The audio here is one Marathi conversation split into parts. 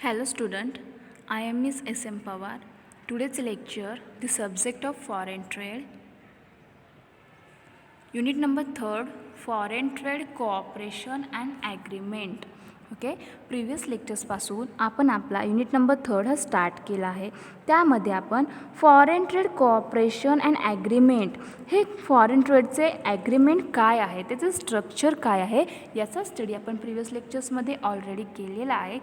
Hello student, I am Miss S.M. Pawar. Today's lecture, the subject of foreign trade. Unit number 3, foreign trade cooperation and agreement. Okay previous लेक्चर्सपासून आपण आपला युनिट नंबर 3 हा स्टार्ट केला आहे. त्यामध्ये आपण foreign trade cooperation and agreement हे फॉरेन ट्रेडचे ॲग्रीमेंट काय आहे, त्याचं स्ट्रक्चर काय आहे याचा स्टडी आपण प्रिव्हियस लेक्चर्समध्ये ऑलरेडी केलेला आहे.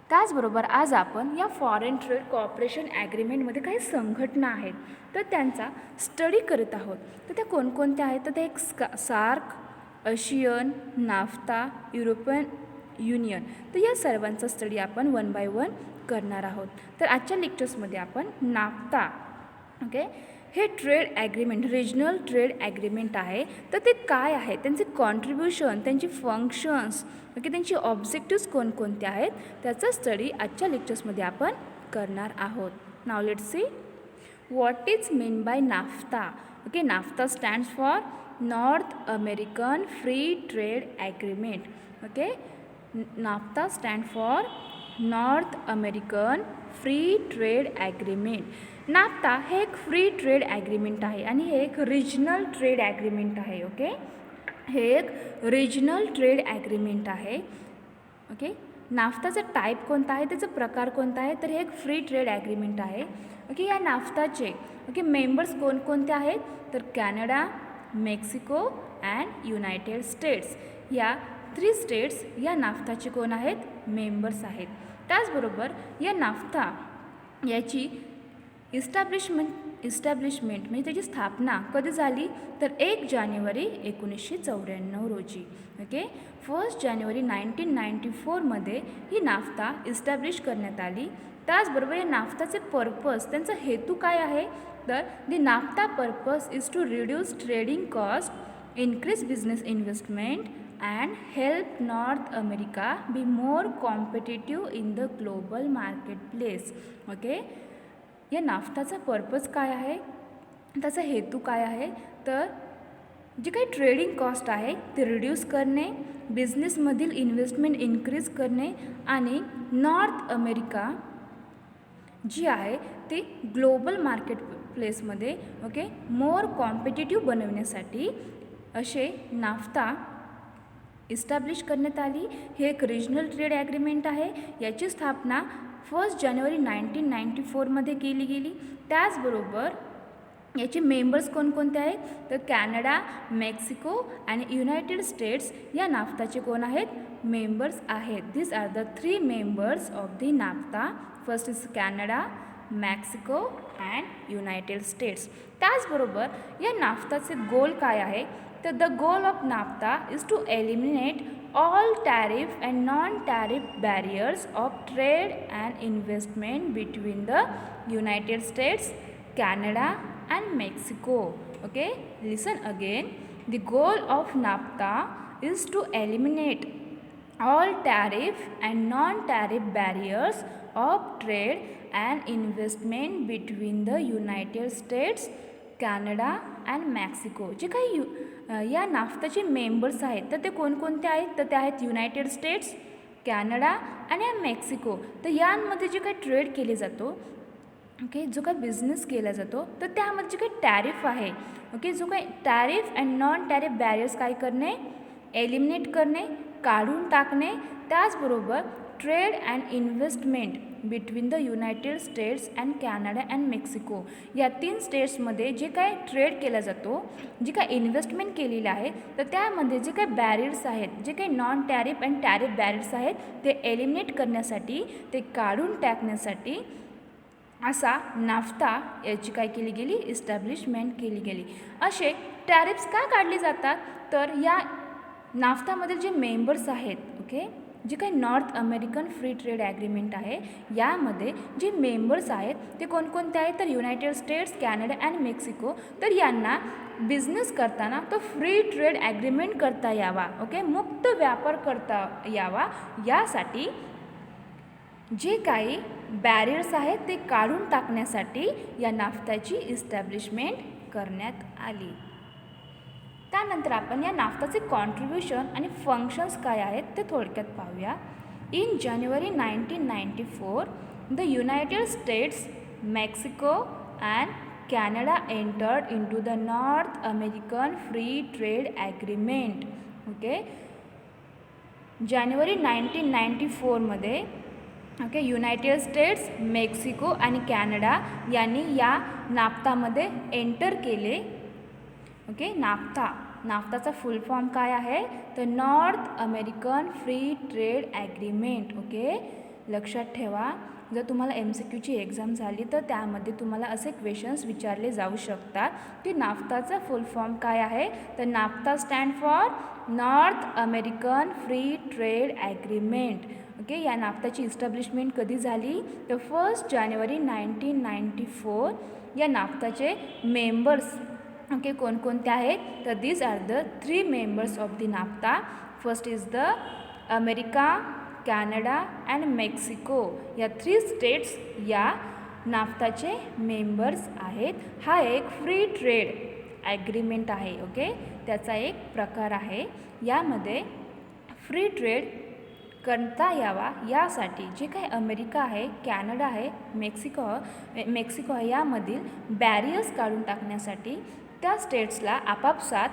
त्याचबरोबर आज आपण या फॉरेन ट्रेड कोऑपरेशन ॲग्रीमेंटमध्ये काही संघटना आहेत तर त्यांचा स्टडी करत आहोत. तर त्या कोणकोणत्या आहेत तर त्या एक SAARC, Asian, naphtha, European union. तर या सर्वांचा स्टडी आपण वन बाय वन करणार आहोत. तर आजच्या लेक्चर्समध्ये आपण नाफ्ता हे trade agreement, regional trade agreement आहे. तर ते काय आहे, त्यांचे कॉन्ट्रीब्युशन, त्यांची फंक्शन्स, त्यांची ऑब्जेक्टिव्स कोणकोणते आहेत त्याचा स्टडी आजच्या लेक्चर्समध्ये आपण करणार आहोत. Now let's see what is mean by NAFTA. NAFTA stands for North American Free Trade agreement. NAFTA stand for North American Free Trade agreement. NAFTA हे एक फ्री ट्रेड ॲग्रीमेंट आहे आणि हे एक रिजनल ट्रेड ॲग्रीमेंट आहे. हे एक रिजनल ट्रेड ॲग्रीमेंट आहे. नाफ्ताचा टाईप कोणता आहे, त्याचा प्रकार कोणता आहे, तर हे एक फ्री ट्रेड ॲग्रीमेंट आहे. या नाफ्ताचे मेंबर्स कोणकोणते आहेत तर Canada, Mexico and United States. या 3 स्टेट्स या नाफ्ताचे कोण आहेत, मेंबर्स आहेत. त्याचबरोबर या नाफ्ता याची इस्टॅब्लिशमेंट म्हणजे त्याची स्थापना कधी झाली तर 1 जानेवारी 1994 रोजी. 1 जानेवारी 1994 ही नाफ्ता इस्टॅब्लिश करण्यात आली. त्याचबरोबर या नाफ्ताचे पर्पज, त्यांचा हेतू काय आहे तर the NAFTA purpose is to reduce trading cost, increase business investment and help North America be more competitive in the global marketplace. या नाफ्ताचा पर्पज काय आहे, त्याचा हेतू काय आहे तर जे काही ट्रेडिंग कॉस्ट आहे ते रिड्यूस करणे, बिझनेसमधील इन्व्हेस्टमेंट इन्क्रीज करणे आणि नॉर्थ अमेरिका जी आहे ती ग्लोबल मार्केट प्लेसमध्ये मोर कॉम्पिटिटिव्ह बनवण्यासाठी असे नाफ्ता इस्टॅब्लिश करण्यात आली. हे एक रिजनल ट्रेड ॲग्रीमेंट आहे. याची स्थापना 1 जानेवारी 1994 केली गेली. त्याचबरोबर याचे मेंबर्स कोणकोणते आहेत तर कॅनडा, मेक्सिको आणि युनायटेड स्टेट्स या नाफ्ताचे कोण आहेत, मेंबर्स आहेत. This are the 3 members of the NAFTA. First is Canada, Mexico and United States. त्याचबरोबर या नाफ्ताचे गोल काय आहे तर the goal of NAFTA is to eliminate all tariff and non-tariff barriers of trade and investment between the United States, Canada and Mexico. Listen again. The goal of NAFTA is to eliminate all tariff and non-tariff barriers of trade and investment between the United States, Canada and Mexico. जे काही या नाफ्ताचे मेंबर्स आहेत तर ते कोणकोणते आहेत तर ते आहेत युनायटेड स्टेट्स, कॅनडा आणि मेक्सिको. तर यांमध्ये जे काही ट्रेड केले जातो, जो काही बिझनेस केला जातो तर त्यामध्ये जे काही टॅरिफ आहे, जो काही tariff and non tariff barriers काय करणे, एलिमिनेट करणे, काढून टाकणे. त्याचबरोबर trade and investment between the United States and Canada and Mexico या 3 स्टेट्समध्ये जे काय ट्रेड केला जातो, जे काय इन्व्हेस्टमेंट केलेलं आहे तर त्यामध्ये जे काही बॅरियर्स आहेत, जे काही non tariff and tariff barriers आहेत ते एलिमिनेट करण्यासाठी, ते काढून टाकण्यासाठी असा नाफ्ता याची काय केली गेली, इस्टॅब्लिशमेंट केली गेली. असे टॅरिफ्स का काढले जातात तर या नाफ्तामधील जे मेंबर्स आहेत, जे काही north American Free Trade agreement आहे यामध्ये जे मेंबर्स आहेत ते कोणकोणते आहेत तर United states, Canada and Mexico. तर यांना बिझनेस करताना तो फ्री ट्रेड ॲग्रीमेंट करता यावा, मुक्त व्यापार करता यावा यासाठी जे काही बॅरियर्स आहेत ते काढून टाकण्यासाठी या नाफ्ताची इस्टॅब्लिशमेंट करण्यात आली. त्यानंतर आपण या नाफ्ताचे कॉन्ट्रीब्युशन आणि फंक्शन्स काय आहेत ते थोडक्यात पाहूया. In January 1994, the United States, Mexico, and Canada entered into the North American Free Trade Agreement. Okay, जानेवारी 1994मध्ये युनायटेड स्टेट्स, मेक्सिको आणि कॅनडा यांनी या नाफ्तामध्ये एंटर केले. नाफ्ताचा फुल फॉर्म काय आहे? तर north American Free Trade agreement. लक्षात ठेवा, जर तुम्हाला MCQची एक्झाम झाली तर त्यामध्ये तुम्हाला असे क्वेश्चन्स विचारले जाऊ शकतात की नाफ्ताचा फुल फॉर्म काय आहे. तर NAFTA stand for North American Free Trade Agreement. या नाफ्ताची इस्टॅब्लिशमेंट कधी झाली? तर 1 जानेवारी 1994. या नाफ्ताचे मेंबर्स कोणकोणते आहेत? तर these are the 3 members of the NAFTA. First is the America, Canada and Mexico. या 3 स्टेट्स या नाफ्ताचे मेंबर्स आहेत. हा एक फ्री ट्रेड ॲग्रीमेंट आहे. त्याचा एक प्रकार आहे. यामध्ये फ्री ट्रेड करता यावा यासाठी जे काही अमेरिका आहे, कॅनडा आहे, मेक्सिको आहे, यामधील बॅरियर्स काढून टाकण्यासाठी त्या स्टेट्सला आपापसात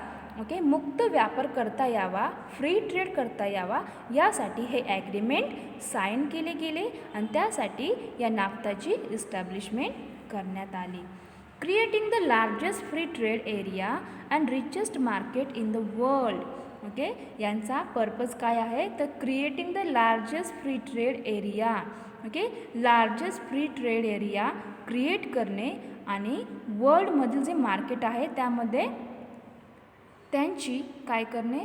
मुक्त व्यापार करता यावा, फ्री ट्रेड करता यावा, यासाठी हे ॲग्रीमेंट साईन केले गेले आणि त्यासाठी या नाफ्ताची इस्टॅब्लिशमेंट करण्यात आली. Creating the largest free trade area and richest market in the world. यांचा पर्पज काय आहे? तर creating the largest free trade area. Largest free trade area create करणे आणि वर्ल्डमधील जे मार्केट आहे त्यामध्ये त्यांची काय करणे?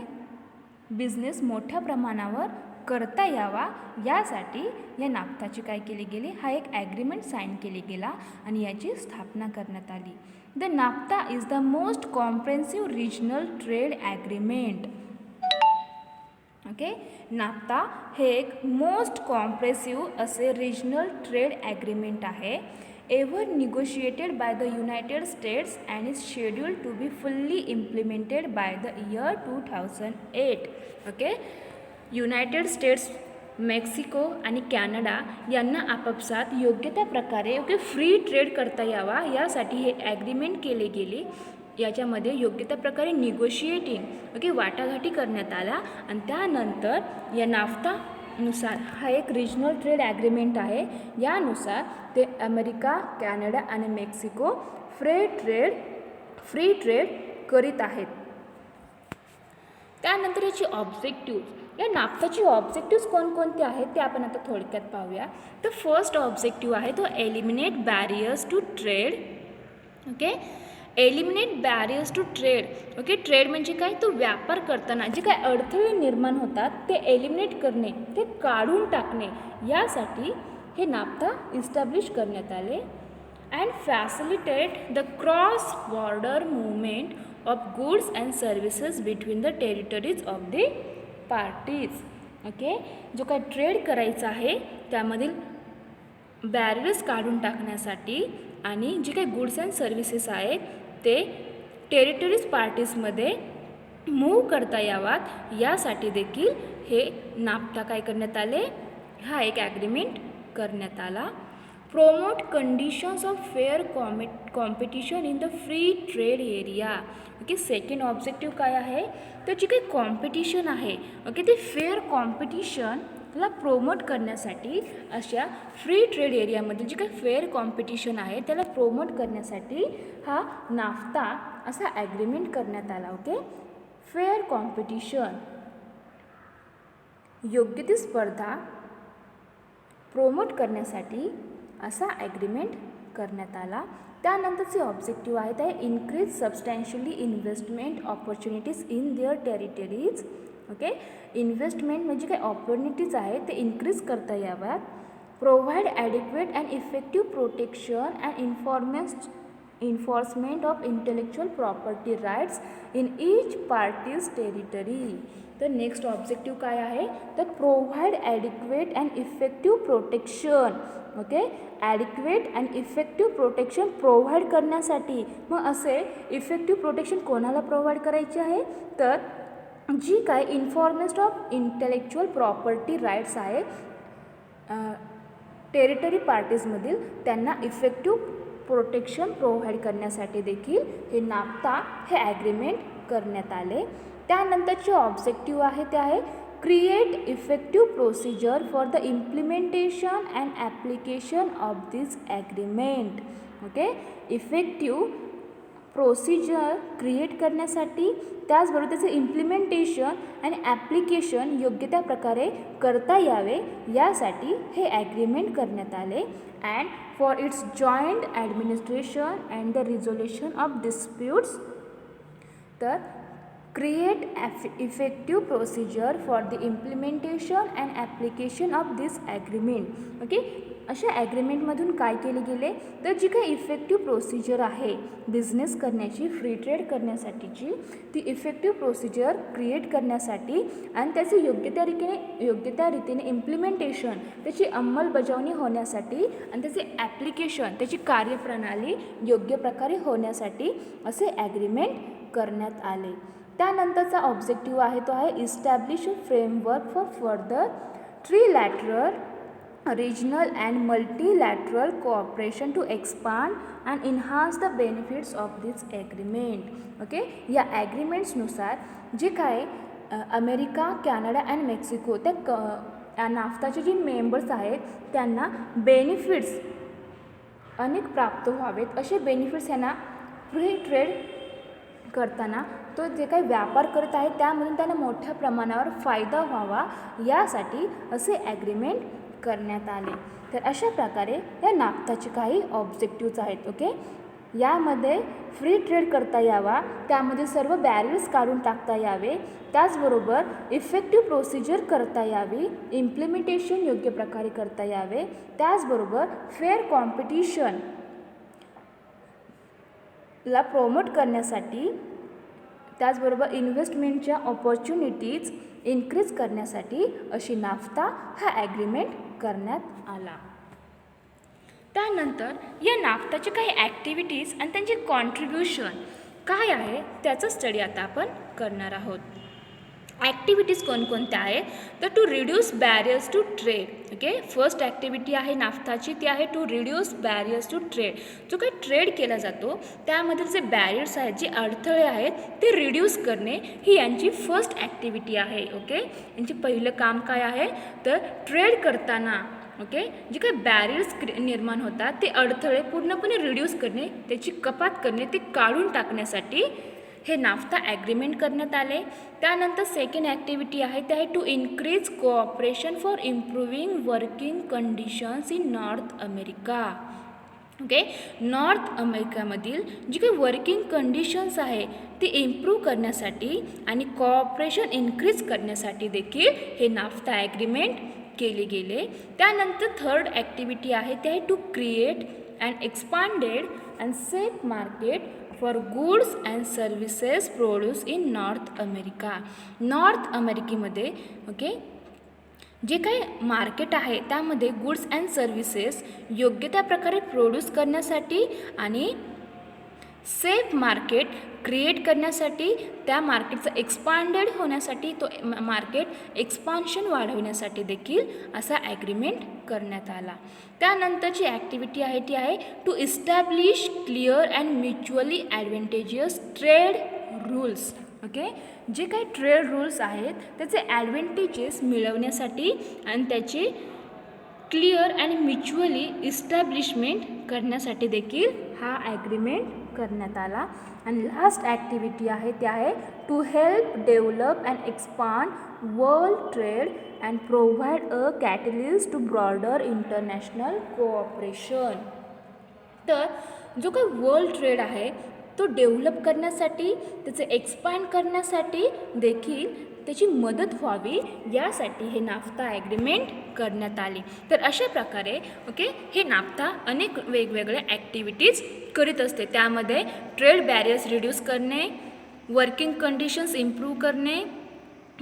बिझनेस मोठ्या प्रमाणावर करता यावा यासाठी या नाफ्ताची काय केली गेली? हा एक ॲग्रीमेंट साईन केली गेला आणि याची स्थापना करण्यात आली. The NAFTA is the most comprehensive regional trade agreement. NAFTA हे एक मोस्ट कॉम्प्रेसिव्ह असे रिजनल ट्रेड ॲग्रीमेंट आहे. Ever negotiated by the United States and is scheduled to be fully implemented by the year 2008. United States, Mexico आणि कॅनडा यांना आपापसात योग्य त्या प्रकारे फ्री ट्रेड करता यावा यासाठी हे ॲग्रीमेंट केले गेले. याच्यामध्ये योग्य त्या प्रकारे निगोशिएटिंग वाटाघाटी करण्यात आला आणि त्यानंतर या नाफ्तानुसार हा एक रिजनल ट्रेड ॲग्रीमेंट आहे. यानुसार ते अमेरिका, कॅनडा आणि मेक्सिको फ्री ट्रेड करीत आहेत. त्यानंतर याची ऑब्जेक्टिव्ह, या नाफ्ताची ऑब्जेक्टिव्स कोणकोणते आहेत ते आपण आता थोडक्यात पाहूया. तर फर्स्ट ऑब्जेक्टिव्ह आहे तो eliminate barriers to trade. Eliminate barriers to trade. Trade म्हणजे काय? तो व्यापार करताना जे काय अडथळे निर्माण होतात ते एलिमिनेट करणे, ते काढून टाकणे, यासाठी हे नाफ्ता इस्टॅब्लिश करण्यात आले. And facilitate the cross border movement of goods and services between the territories of the parties. जो काय ट्रेड करायचा आहे त्यामधील बॅरियर्स काढून टाकण्यासाठी आणि जे काही गुड्स अँड सर्व्हिसेस आहेत ते टेरिटरीज पार्टीजमध्ये मूव्ह करता यावात यासाठी देखील हे नाफ्ता काय करण्यात आले? हा एक ॲग्रीमेंट करण्यात आला. Promote conditions of fair competition in the free trade area. Second objective काय आहे? तर जी काही कॉम्पिटिशन आहे ते फेअर कॉम्पिटिशनला प्रोमोट करण्यासाठी अशा फ्री ट्रेड एरियामध्ये जी काही फेअर कॉम्पिटिशन आहे त्याला प्रोमोट करण्यासाठी हा नाफ्ता असा ॲग्रीमेंट करण्यात आला. फेअर कॉम्पिटिशन, योग्य ती स्पर्धा प्रोमोट करण्यासाठी असा ॲग्रीमेंट करण्यात आला. त्यानंतरचे ऑब्जेक्टिव्ह आहे ते increase substantially investment opportunities in their territories. Investment म्हणजे काही ऑपॉर्च्युनिटीज आहेत ते इन्क्रीज करता याव्यात. Provide adequate and effective protection and enforcement of intellectual property rights in each party's territory. तर नेक्स्ट ऑब्जेक्टिव्ह काय आहे? तर provide adequate and effective protection. Adequate and effective protection provide करण्यासाठी मग असे इफेक्टिव्ह प्रोटेक्शन कोणाला प्रोव्हाइड करायचे आहे? तर जी काय information of intellectual property rights आहे टेरिटरी पार्टीजमधील त्यांना इफेक्टिव्ह प्रोटेक्शन प्रोव्हाइड करण्यासाठी देखील हे नाफ्ता हे ॲग्रीमेंट करण्यात आले. त्यानंतरचे ऑब्जेक्टिव्ह आहे ते आहे create effective procedure for the implementation and application of this agreement. Okay, effective procedure create करण्यासाठी, त्याचबरोबर त्याचं इम्प्लिमेंटेशन आणि ॲप्लिकेशन योग्य त्या प्रकारे करता यावे यासाठी हे ॲग्रीमेंट करण्यात आले. And for its joint administration and the resolution of disputes, तर create effective procedure for the implementation and application of this agreement. Okay, अशा ॲग्रीमेंटमधून काय केले गेले तर जी काही इफेक्टिव्ह प्रोसिजर आहे बिझनेस करण्याची, फ्री ट्रेड करण्यासाठीची, ती इफेक्टिव्ह प्रोसिजर क्रिएट करण्यासाठी आणि त्याचे योग्य त्या रीतीने इम्प्लिमेंटेशन, त्याची अंमलबजावणी होण्यासाठी आणि त्याचे ॲप्लिकेशन, त्याची कार्यप्रणाली योग्य प्रकारे होण्यासाठी असे ॲग्रीमेंट करण्यात आले. त्यानंतरचा ऑब्जेक्टिव्ह आहे तो आहे establish a framework for further trilateral, regional and multilateral cooperation to expand and enhance the benefits of this agreement. Okay, या ॲग्रीमेंट्सनुसार जे काय अमेरिका, कॅनडा आणि मेक्सिको त्या नाफ्ताचे जे मेंबर्स आहेत त्यांना बेनिफिट्स अनेक प्राप्त व्हावेत, असे बेनिफिट्स यांना फ्री ट्रेड करताना तो जे काही व्यापार करत आहे त्यामधून त्यांना मोठ्या प्रमाणावर फायदा व्हावा यासाठी असे ॲग्रीमेंट करण्यात आले. तर अशा प्रकारे या नाफ्ताचे काही ऑब्जेक्टिव्ज आहेत. ओके, यामध्ये फ्री ट्रेड करता यावा, त्यामध्ये सर्व बॅरियर्स काढून टाकता यावे, त्याचबरोबर इफेक्टिव्ह प्रोसिजर करता यावी, इम्प्लिमेंटेशन योग्य प्रकारे करता यावे, त्याचबरोबर फेअर कॉम्पिटिशन ला प्रमोट करण्यासाठी, त्याचबरोबर इन्व्हेस्टमेंटच्या ऑपॉर्च्युनिटीज इन्क्रीज करण्यासाठी अशी नाफ्ता हा ॲग्रीमेंट करण्यात आला. त्यानंतर या नाफ्ताचे काही ॲक्टिव्हिटीज आणि त्यांचे कॉन्ट्रीब्युशन काय आहे त्याचा स्टडी आता आपण करणार आहोत. ॲक्टिव्हिटीज कोणकोणत्या आहेत तर to reduce barriers to trade. Okay, first activity आहे नाफ्ताची ती आहे to reduce barriers to trade. जो काही ट्रेड केला जातो त्यामधील जे बॅरियर्स आहेत, जे अडथळे आहेत ते रिड्यूस करणे ही यांची फर्स्ट ॲक्टिव्हिटी आहे. ओके, यांचे पहिलं काम काय आहे तर ट्रेड करताना ओके जे काही बॅरियर्स निर्माण होतात ते अडथळे पूर्णपणे रिड्यूस करणे, त्याची कपात करणे, ते काढून टाकण्यासाठी हे नाफ्ता ॲग्रीमेंट करण्यात आले. त्यानंतर सेकंड ॲक्टिव्हिटी आहे ते आहे to increase cooperation for improving working conditions in North America. Okay, North अमेरिकामधील जी काही वर्किंग कंडिशन्स आहे ती इम्प्रूव्ह करण्यासाठी आणि कोऑपरेशन इन्क्रीज करण्यासाठी देखील हे नाफ्ता ॲग्रीमेंट केले गेले. त्यानंतर थर्ड ॲक्टिव्हिटी आहे ते आहे to create and expanded and safe market for goods and services produce in North America. North अमेरिकेमध्ये ओके जे काही मार्केट आहे त्यामध्ये गुड्स अँड सर्व्हिसेस योग्य त्या प्रकारे प्रोड्यूस करण्यासाठी आणि सेफ मार्केट क्रिएट करण्यासाठी, त्या मार्केटचं एक्सपांडेड होण्यासाठी, तो मार्केट एक्सपान्शन वाढवण्यासाठी देखील असा ॲग्रीमेंट करण्यात आला. त्यानंतरची ॲक्टिव्हिटी आहे ती आहे to establish clear and mutually advantageous trade rules. Okay, जे काही ट्रेड रूल्स आहेत त्याचे ॲडव्हेंटेजेस मिळवण्यासाठी आणि त्याचे क्लिअर अँड म्युच्युअली इस्टॅब्लिशमेंट करण्यासाठी देखील हा ॲग्रीमेंट करण्यात आला. आणि लास्ट ॲक्टिव्हिटी आहे ते आहे to help develop and expand world trade and provide a catalyst to broader international cooperation. तर जो काही वर्ल्ड ट्रेड आहे तो डेव्हलप करण्यासाठी, त्याचे एक्सपांड करण्यासाठी देखील त्याची मदत व्हावी यासाठी हे नाफ्ता ॲग्रीमेंट करण्यात आली. तर अशा प्रकारे ओके हे नाफ्ता अनेक वेगवेगळ्या ॲक्टिव्हिटीज करीत असते. त्यामध्ये ट्रेड बॅरियर्स रिड्यूस करणे, वर्किंग कंडिशन्स इम्प्रूव्ह करणे,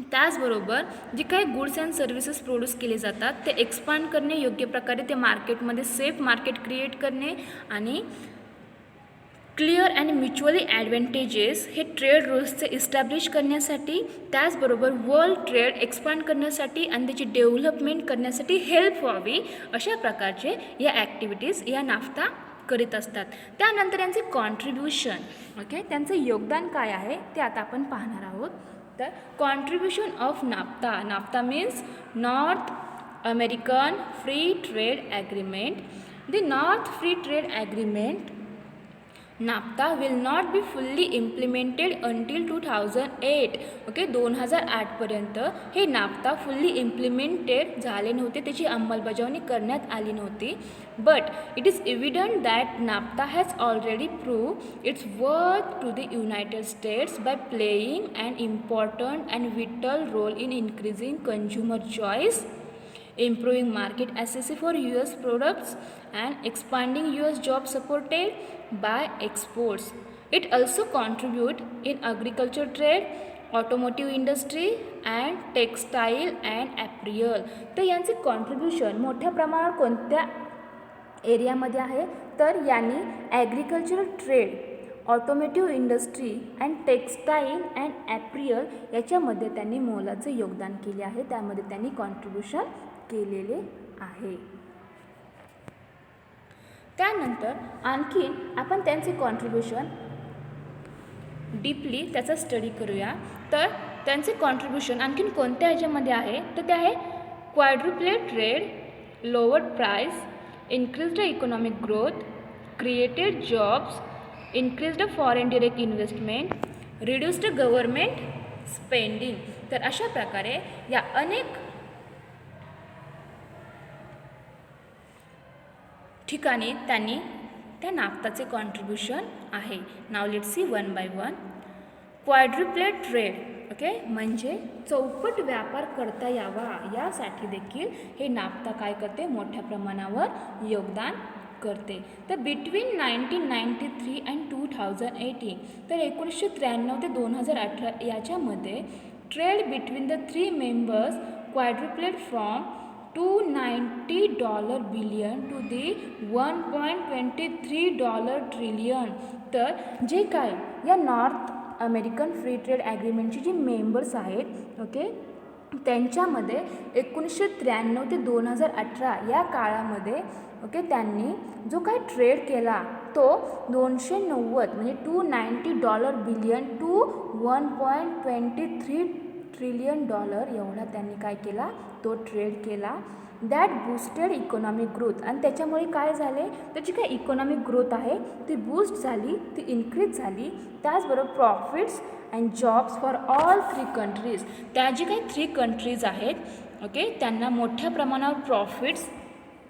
त्याचबरोबर जे काही गुड्स अँड सर्व्हिसेस प्रोड्यूस केले जातात ते एक्सपांड करणे, योग्य प्रकारे ते मार्केटमध्ये सेफ मार्केट क्रिएट करणे आणि क्लिअर अँड म्युच्युअली ॲडव्हान्टेजेस हे ट्रेड रूल्सचे इस्टॅब्लिश करण्यासाठी, त्याचबरोबर वर्ल्ड ट्रेड एक्सपांड करण्यासाठी आणि त्याची डेव्हलपमेंट करण्यासाठी हेल्प व्हावी अशा प्रकारचे या ॲक्टिव्हिटीज या नाफ्ता करीत असतात. त्यानंतर यांचे कॉन्ट्रीब्युशन, ओके, त्यांचं योगदान काय आहे ते आता आपण पाहणार आहोत. तर contribution of NAFTA. NAFTA means North American Free Trade Agreement. The North Free Trade Agreement NAFTA will not be fully implemented until 2008. Okay, 2008पर्यंत हे नाफ्ता फुल्ली इम्प्लिमेंटेड झाले नव्हते, त्याची अंमलबजावणी करण्यात आली नव्हती. But it is evident that NAFTA has already prove its worth to the United States by playing an important and vital role in increasing consumer choice, improving market access for US products and expanding US jobs supported by exports. It also contribute in agriculture trade, automotive industry and textile and apparel. तर यांचे कॉन्ट्रीब्युशन मोठ्या प्रमाणावर कोणत्या एरियामध्ये आहे तर यांनी agricultural trade, automotive industry and textile and apparel याच्यामध्ये त्यांनी मोलाचे योगदान केले आहे. त्यामध्ये त्यांनी कॉन्ट्रीब्युशन केलेले आहे. त्यानंतर आणखीन आपण त्यांचे कॉन्ट्रीब्युशन डीपली त्याचा स्टडी करूया. तर त्यांचे कॉन्ट्रीब्युशन आणखीन कोणत्या ह्याच्यामध्ये आहे तर ते आहे quadruplet trade, lowered price, increased economic growth, created jobs, increased foreign direct investment, reduced government spending. तर अशा प्रकारे या अनेक ठिकाणी त्यांनी त्या नाफ्ताचे कॉन्ट्रीब्युशन आहे. Now let's see one by one. Quadruplet trade, okay, म्हणजे चौपट व्यापार करता यावा यासाठी देखील हे नाफ्ता काय करते, मोठ्या प्रमाणावर योगदान करते. तर बिटवीन 1993 अँड 2018, तर 1993 ते 2018 याच्यामध्ये trade between the three members quadruplet from $290 billion to the $1.23 trillion. तर जे काय या नॉर्थ अमेरिकन फ्री ट्रेड ॲग्रीमेंटची जी मेंबर्स आहेत, ओके, त्यांच्यामध्ये 1993 ते 2018 या काळामध्ये, ओके, त्यांनी जो काही ट्रेड केला तो 290 म्हणजे $290 बिलियन टू $1.23 ट्रिलियन एवढा त्यांनी काय केला, तो ट्रेड केला. That boosted economic growth. आणि त्याच्यामुळे काय झाले, त्याची काय इकॉनॉमिक ग्रोथ आहे ती बूस्ट झाली, ती इन्क्रीज झाली. त्याचबरोबर profits and jobs for all 3 countries. त्या जी काही 3 कंट्रीज आहेत, ओके, त्यांना मोठ्या प्रमाणावर प्रॉफिट्स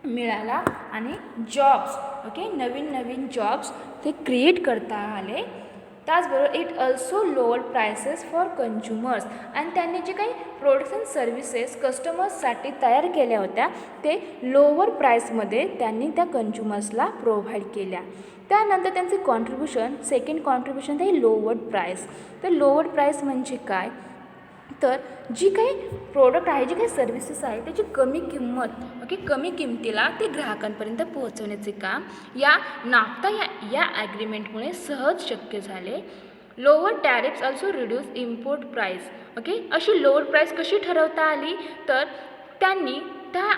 मिळाला आणि जॉब्स, ओके, नवीन नवीन जॉब्स ते क्रिएट करता आले. त्याचबरोबर it also lowered prices for consumers. आणि त्यांनी जे काही प्रोडक्ट्स अँड सर्व्हिसेस कस्टमर्ससाठी तयार केल्या होत्या ते लोअर प्राईसमध्ये त्यांनी त्या कन्झ्युमर्सला प्रोव्हाइड केल्या. त्यानंतर त्यांचे कॉन्ट्रीब्युशन, सेकंड कॉन्ट्रीब्युशन ते लोअर्ड प्राईस. तर लोअर्ड प्राईस म्हणजे काय तर जी काही प्रोडक्ट आहे, जी काही सर्व्हिसेस आहे त्याची कमी किंमत, ओके, कमी किमतीला ते ग्राहकांपर्यंत पोहोचवण्याचे काम या नाफ्ता या ॲग्रीमेंटमुळे सहज शक्य झाले. Lower tariffs also reduce import price. Okay, अशी लोअर प्राईस कशी ठरवता आली तर त्यांनी त्या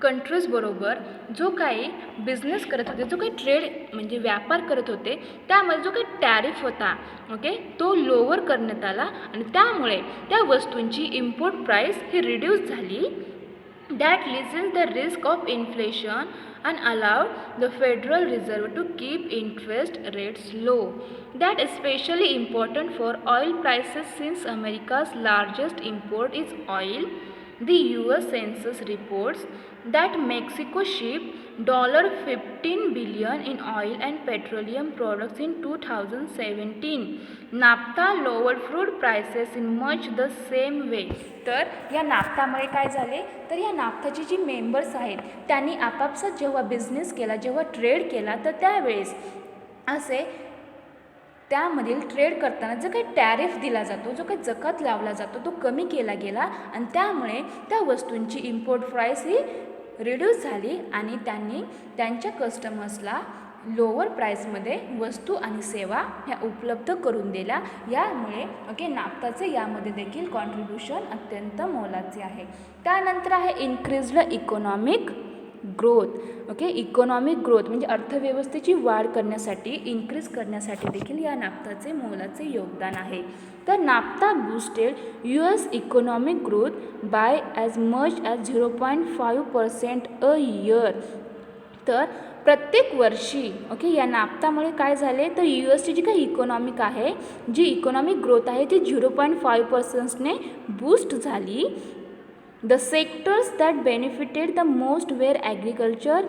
कंट्रीजबरोबर जो काही बिझनेस करत होते, जो काही ट्रेड म्हणजे व्यापार करत होते, त्यामध्ये जो काही टॅरिफ होता, ओके, तो लोअर करण्यात आला आणि त्यामुळे त्या वस्तूंची इम्पोर्ट प्राईस ही रिड्यूस झाली. That laissez the risk of inflation and allowed the Federal Reserve to keep interest rates low. That is especially important for oil prices since America's largest import is oil. The US Census reports that Mexico shipped $15 billion in oil and petroleum products in 2017. NAFTA lowered crude prices in much the same way. तर या नाफ्तामुळे काय झाले तर या नाफ्ताची जी मेंबर्स आहेत त्यांनी आपापसात जेव्हा बिझनेस केला, जेव्हा ट्रेड केला, तर त्यावेळेस असे त्यामधील ट्रेड करताना जो काही टॅरिफ दिला जातो, जो काही जकात लावला जातो, तो कमी केला गेला आणि त्यामुळे त्या वस्तूंची इम्पोर्ट प्राईस ही रिड्यूस झाली आणि त्यांनी त्यांच्या कस्टमर्सला लोअर प्राईसमध्ये वस्तू आणि सेवा ह्या उपलब्ध करून दिल्या. यामुळे नाफ्ताचे यामध्ये देखील कॉन्ट्रीब्युशन अत्यंत मोलाचे आहे. त्यानंतर आहे increased economic growth. Economic growth म्हणजे अर्थव्यवस्थेची वाढ करण्यासाठी, इन्क्रीज करण्यासाठी देखील या नाफ्ताचे मोलाचे योगदान आहे. तर NAFTA boosted US economic growth by as much as 0.5% a year. तर प्रत्येक वर्षी या नाफ्तामुळे काय झाले तर USची जी काही इकॉनॉमिक आहे, जी इकॉनॉमिक ग्रोथ आहे ती 0.5%ने बूस्ट झाली. The sectors that benefited the most were agriculture,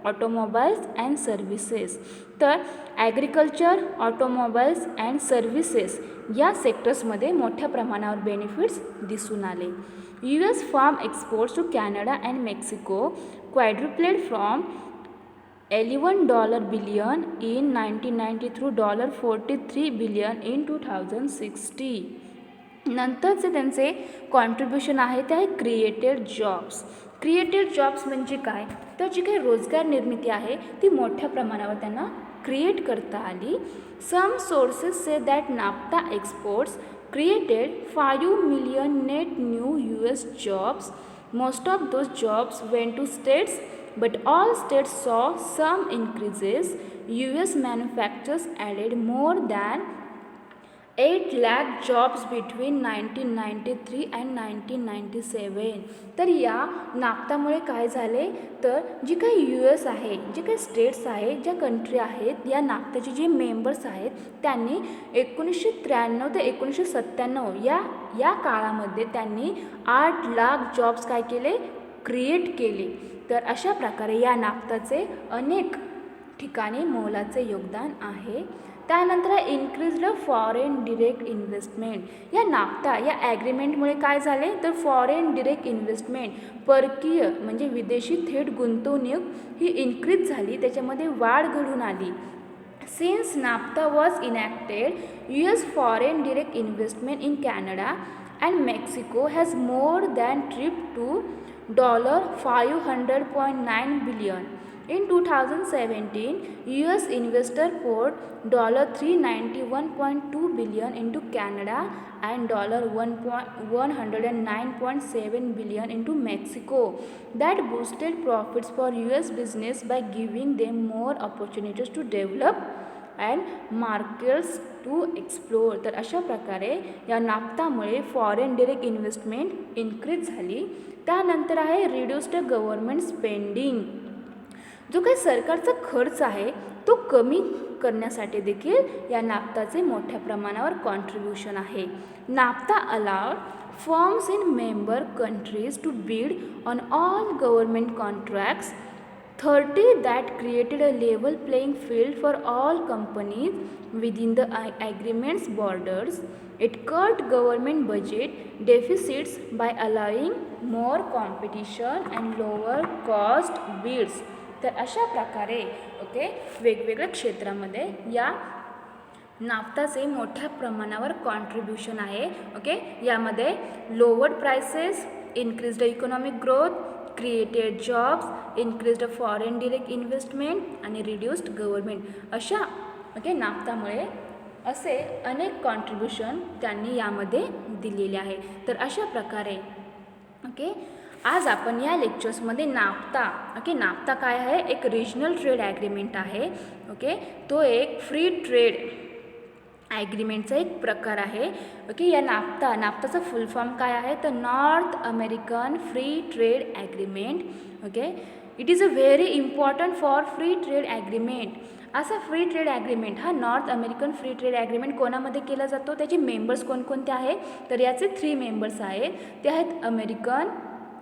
automobiles and services. तर ॲग्रिकल्चर, ऑटोमोबाईल्स अँड सर्व्हिसेस या सेक्टर्समध्ये मोठ्या प्रमाणावर बेनिफिट्स दिसून आले. US farm exports to Canada and Mexico quadrupled from $11 billion in 1993 $43 billion in 2060. नंतरचे त्यांचे कॉन्ट्रीब्युशन आहे ते आहे क्रिएटेड जॉब्स. क्रिएटेड जॉब्स म्हणजे काय तर जी काही रोजगार निर्मिती आहे ती मोठ्या प्रमाणावर त्यांना क्रिएट करता आली. Some sources say that NAFTA exports created 5 million net new US jobs. Most of those jobs went to states, but all states saw some increases. US manufacturers added more than 8 lakh jobs between 1993 and 1997. तर या नाफ्तामुळे काय झाले तर जी काही US आहे, जे काही स्टेट्स आहेत, ज्या कंट्री आहेत, या नाफ्ताचे जे मेंबर्स आहेत त्यांनी 1993 ते 1997 या काळामध्ये त्यांनी 8 लाख जॉब्स काय केले क्रिएट केले. तर अशा प्रकारे या नाफ्ताचे अनेक ठिकाणी मोलाचे योगदान आहे. त्यानंतर इन्क्रीज्ड फॉरेन डिरेक्ट इन्व्हेस्टमेंट. या नाफ्ता या ॲग्रीमेंटमुळे काय झाले तर फॉरेन डिरेक्ट इन्व्हेस्टमेंट, परकीय म्हणजे विदेशी थेट गुंतवणूक ही इन्क्रीज झाली, त्याच्यामध्ये वाढ घडून आली. Since NAFTA was enacted, US foreign direct investment in Canada and Mexico has more than trip to $500.9 billion. In 2017, US investor poured $391.2 billion into Canada and $109.7 billion into Mexico. That boosted profits for US business by giving them more opportunities to develop and markets to explore. तर अशा प्रकारे या नाफ्तामुळे फॉरेन डिरेक्ट इन्व्हेस्टमेंट इन्क्रीज झाली. त्यानंतर आहे रिड्यूस्ड गव्हर्नमेंट स्पेंडिंग. जो काही सरकारचा खर्च आहे तो कमी करण्यासाठी देखील या नाफ्ताचे मोठ्या प्रमाणावर कॉन्ट्रीब्युशन आहे. NAFTA allowed firms in member countries to bid on all government contracts 30 that created a level playing field for all companies within the agreement's borders. It cut government budget deficits by allowing more competition and lower cost bids. तर अशा प्रकारे वेगवेगळ्या क्षेत्रामध्ये या नाफ्ताचे मोठ्या प्रमाणावर कॉन्ट्रीब्युशन आहे. यामध्ये lowered prices, increased economic growth, created jobs, increased foreign direct investment आणि रिड्यूस्ड गव्हर्नमेंट अशा नाफ्तामुळे असे अनेक कॉन्ट्रीब्युशन त्यांनी यामध्ये दिलेले आहे. तर अशा प्रकारे आज आपण या लेक्चर्समध्ये नाफ्ता काय आहे, एक रिजनल ट्रेड ॲग्रीमेंट आहे. तो एक फ्री ट्रेड ॲग्रीमेंटचा एक प्रकार आहे. या नाफ्ताचा फुल फॉर्म काय आहे तर north American Free Trade agreement. It is a very important for free Trade agreement. असा फ्री ट्रेड ॲग्रीमेंट हा north American Free Trade agreement कोणामध्ये केला जातो, त्याचे मेंबर्स कोणकोणते आहेत तर याचे 3 मेंबर्स आहेत. ते आहेत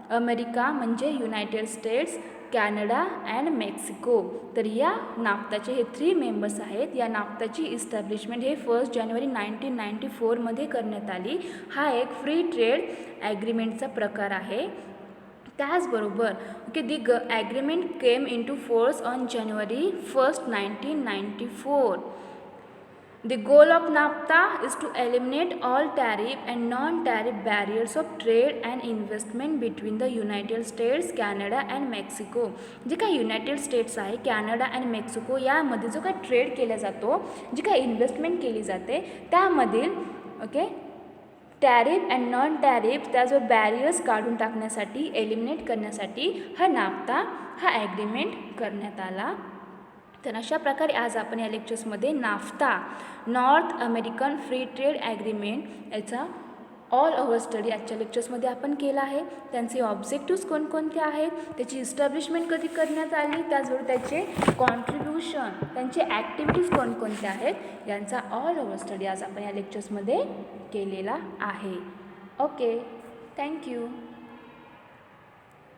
अमेरिका म्हणजे United states, Canada and Mexico. तर या नाफ्ताचे हे 3 मेंबर्स आहेत. या नाफ्ताची इस्टॅब्लिशमेंट हे 1 जानेवारी 1994 मध्ये करण्यात आली. हा एक फ्री ट्रेड ॲग्रीमेंटचा प्रकार आहे. त्याचबरोबर the agreement came into force on January 1, 1994. The goal of NAFTA is to eliminate all tariff and non-tariff barriers of trade and investment between the United States, Canada and Mexico. जे काही युनायटेड स्टेट्स आहे, कॅनडा आणि मेक्सिको यामध्ये जो काही ट्रेड केला जातो, जी काही इन्व्हेस्टमेंट केली जाते त्यामधील टॅरिफ अँड नॉन टॅरिफ त्या जो बॅरियर्स काढून टाकण्यासाठी, एलिमिनेट करण्यासाठी हा नाफ्ता हा ॲग्रीमेंट करण्यात आला. तर अशा प्रकारे आज आपण या लेक्चर्समध्ये NAFTA North American Free Trade Agreement याचा ऑल ओव्हर स्टडी आजच्या लेक्चर्समध्ये आपण केला आहे. त्यांचे ऑब्जेक्टिव्स कोणकोणते आहेत, त्याची इस्टॅब्लिशमेंट कधी करण्यात आली, त्याचबरोबर त्याचे कॉन्ट्रीब्युशन, त्यांचे ॲक्टिव्हिटीज कोणकोणत्या आहेत यांचा ऑल ओव्हर स्टडी आज आपण या लेक्चर्समध्ये केलेला आहे. Okay, thank you.